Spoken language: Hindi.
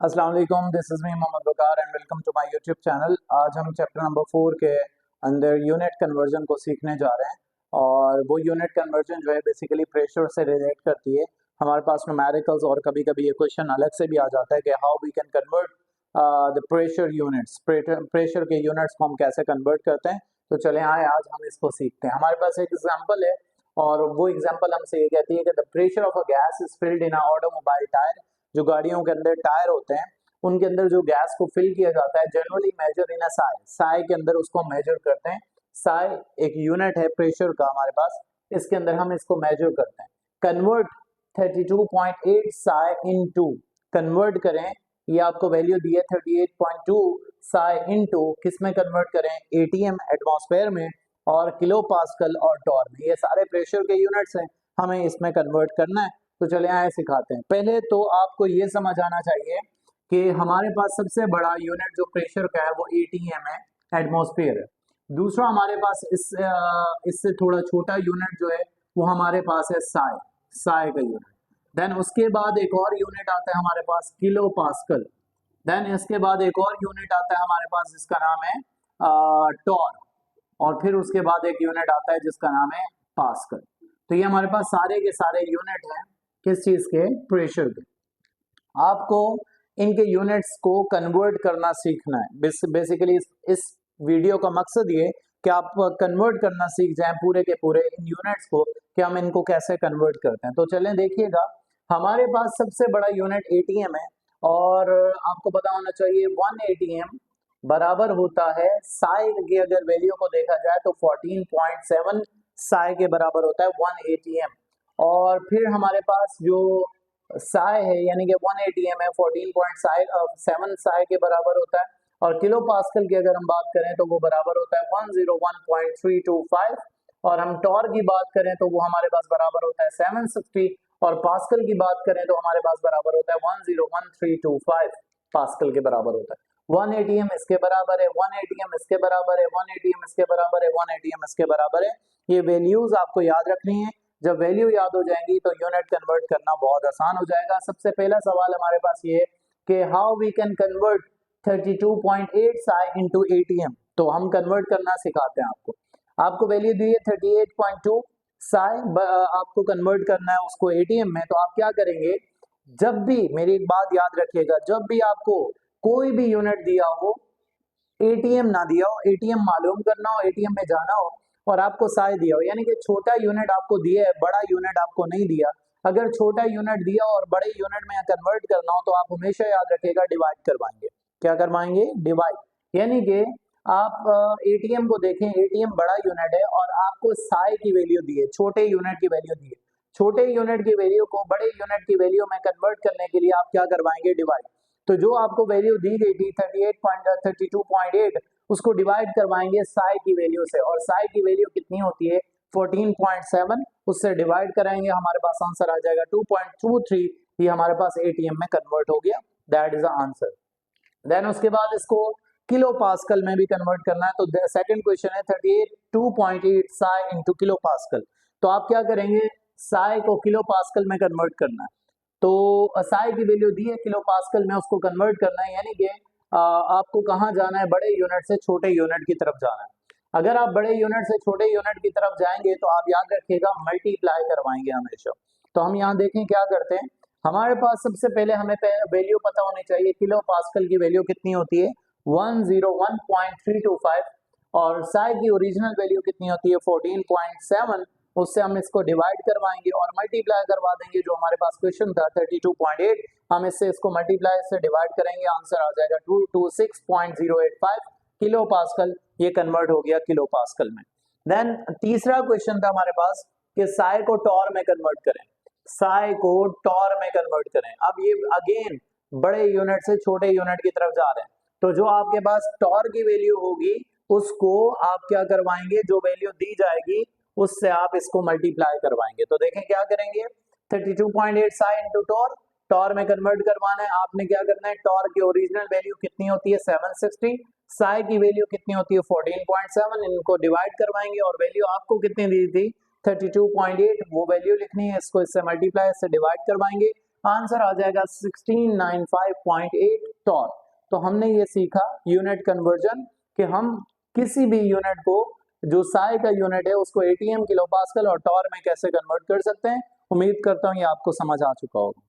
अस्सलाम वालेकुम, this is me Mohammad Baqar and welcome to my YouTube channel. आज हम चैप्टर नंबर 4 के अंदर यूनिट कन्वर्जन को सीखने जा रहे हैं और वो यूनिट कन्वर्जन जो है बेसिकली प्रेशर से रिलेट करती है। हमारे पास न्यूमेरिकल्स और कभी कभी ये क्वेश्चन अलग से भी आ जाता है कि how we can convert the pressure units, pressure के यूनिट्स को हम कैसे कन्वर्ट करते हैं। तो चले आए आज हम इसको सीखते हैं। हमारे पास एक एग्जाम्पल है और वो एग्जाम्पल हमसे ये कहती है कि the pressure of a gas is filled in a automobile tyre. जो गाड़ियों के अंदर टायर होते हैं उनके अंदर जो गैस को फिल किया जाता है जनरली मेजर इन अ साई, साई के अंदर उसको मेजर करते हैं। साई एक यूनिट है प्रेशर का हमारे पास, इसके अंदर हम इसको मेजर करते हैं। कन्वर्ट 32.8 साई इनटू, कन्वर्ट करें, ये आपको वैल्यू दी है 38.2 साई इनटू किस में कन्वर्ट करें, एटीएम एटमॉस्फेयर में और किलो पास्कल और टॉर में। ये सारे प्रेशर के यूनिट्स हैं, हमें इसमें कन्वर्ट करना है। तो चले आए सिखाते हैं। पहले तो आपको ये समझ आना चाहिए कि हमारे पास सबसे बड़ा यूनिट जो प्रेशर का है वो एटीएम है, एटमॉस्फेयर है। दूसरा हमारे पास इससे थोड़ा छोटा यूनिट जो है वो हमारे पास है साई, साई का यूनिट। देन उसके बाद एक और यूनिट आता है हमारे पास किलो पास्कल। देन इसके बाद एक और यूनिट आता है हमारे पास जिसका नाम है टॉर, और फिर उसके बाद एक यूनिट आता है जिसका नाम है पास्कल। तो ये हमारे पास सारे के सारे यूनिट हैं किस चीज के, प्रेशर के। आपको इनके यूनिट्स को कन्वर्ट करना सीखना है। बेसिकली इस वीडियो का मकसद ये कि आप कन्वर्ट करना सीख जाएं पूरे के पूरे इन यूनिट्स को, कि हम इनको कैसे कन्वर्ट करते हैं। तो चलें देखिएगा, हमारे पास सबसे बड़ा यूनिट एटीएम है और आपको पता होना चाहिए 1 एटीएम बराबर होता है साई की अगर वैल्यू को देखा जाए तो 14.7 साई के बराबर होता है 1 एटीएम। और फिर हमारे पास जो साई है यानी कि 1 एटीएम है 14.7 साई के बराबर होता है। और किलो पास्कल की अगर हम बात करें तो वो बराबर होता है 101.325। और हम टॉर की बात करें तो वो हमारे पास बराबर होता है 760। और पास्कल की बात करें तो हमारे पास बराबर होता है 101325 पास्कल के बराबर होता है। 1 एटीएम इसके बराबर है, 1 एटीएम इसके बराबर है, 1 एटीएम इसके बराबर है, 1 एटीएम इसके बराबर है। ये वैल्यूज आपको याद रखनी है। जब वैल्यू याद हो जाएंगी तो यूनिट कन्वर्ट करना बहुत आसान हो जाएगा। सबसे पहला सवाल हमारे पास ये है कि how we can convert 32.8 psi into ATM. तो हम कन्वर्ट करना सिखाते हैं आपको। आपको वैल्यू दी है 38.2 साई, आपको कन्वर्ट करना है उसको एटीएम में। तो आप क्या करेंगे, जब भी, मेरी एक बात याद रखिएगा, जब भी आपको कोई भी यूनिट दिया हो, एटीएम ना दिया हो, एटीएम मालूम करना हो, एटीएम में जाना हो और आपको साई दिया हो, यानी कि छोटा यूनिट आपको दिया है, बड़ा यूनिट आपको नहीं दिया। अगर छोटा यूनिट दिया और बड़े यूनिट में कन्वर्ट करना हो तो आप हमेशा याद रखिएगा डिवाइड करवाएंगे। क्या करवाएंगे, डिवाइड। यानी कि आप एटीएम को देखें, एटीएम बड़ा यूनिट है और आपको साई की वैल्यू दी है, छोटे यूनिट की वैल्यू दी है। छोटे यूनिट की वैल्यू को बड़े यूनिट की वैल्यू में कन्वर्ट करने के लिए आप क्या करवाएंगे, डिवाइड। तो जो आपको वैल्यू दी गई थी 32.8 उसको डिवाइड करवाएंगे साई की वैल्यू से, और साई की वैल्यू कितनी होती है 14.7, उससे डिवाइड कराएंगे, हमारे पास आंसर आ जाएगा 2.23। ये हमारे पास एटीएम में कन्वर्ट हो गया, that is the answer. Then उसके बाद इसको किलो पास्कल में भी कन्वर्ट करना है। तो सेकंड क्वेश्चन है 32.8 साई इनटू किलो पास्कल। तो आप क्या करेंगे, साई को किलो पास्कल में कन्वर्ट करना है। तो साई की वैल्यू दी है किलो पास्कल में, उसको कन्वर्ट करना है, यानी कि आपको कहाँ जाना है, बड़े यूनिट से छोटे यूनिट की तरफ जाना है। अगर आप बड़े यूनिट से छोटे यूनिट की तरफ जाएंगे तो आप याद रखिएगा मल्टीप्लाई करवाएंगे हमेशा। तो हम यहाँ देखें क्या करते हैं, हमारे पास सबसे पहले हमें वैल्यू पता होनी चाहिए, किलो पास्कल की वैल्यू कितनी होती है 101.325 और साई की ओरिजिनल वैल्यू कितनी होती है 14.7। उससे हम इसको डिवाइड करवाएंगे और मल्टीप्लाई करवा देंगे। जो हमारे पास क्वेश्चन था 32.8, हम इससे इसको मल्टीप्लाई से डिवाइड करेंगे, आंसर आ जाएगा 226.085 किलो पास्कल। ये कन्वर्ट हो गया किलो पास्कल में। देन तीसरा क्वेश्चन था हमारे पास कि साई को टॉर में कन्वर्ट करें, साई को टॉर में कन्वर्ट करें। अब ये अगेन बड़े यूनिट से छोटे यूनिट की तरफ जा रहे हैं। तो जो आपके पास टॉर की वैल्यू होगी उसको आप क्या करवाएंगे, जो वैल्यू दी जाएगी उससे आप इसको मल्टीप्लाई करवाएंगे। तो देखें क्या करेंगे, 32.8 साई इनटू टॉर, टॉर में कन्वर्ट करवाना है। आपने क्या करना है, टॉर की ओरिजिनल वैल्यू कितनी होती है 760, साई की वैल्यू कितनी होती है 14.7, इनको डिवाइड करवाएंगे और वैल्यू आपको कितनी दी थी 32.8, वो वैल्यू लिखनी है, इसको इससे मल्टीप्लाई, इससे डिवाइड करवाएंगे। आंसर आ जाएगा 1695.8 टॉर। तो हमने ये सीखा यूनिट कन्वर्जन कि हम किसी भी यूनिट को, जो साई का यूनिट है, उसको एटीएम किलो पास्कल और टॉर में कैसे कन्वर्ट कर सकते हैं। उम्मीद करता हूँ ये आपको समझ आ चुका होगा।